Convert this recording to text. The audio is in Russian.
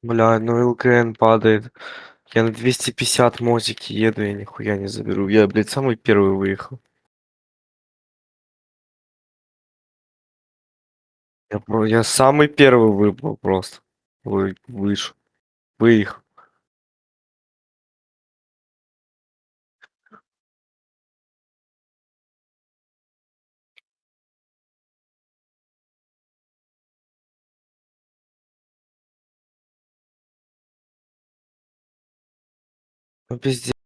Бля, ну ЛКН падает. Я на 250 мотике еду, я нихуя не заберу. Я, блядь, самый первый выехал. Я самый первый выпал просто. Вышел. Выехал. Ну, пиздец.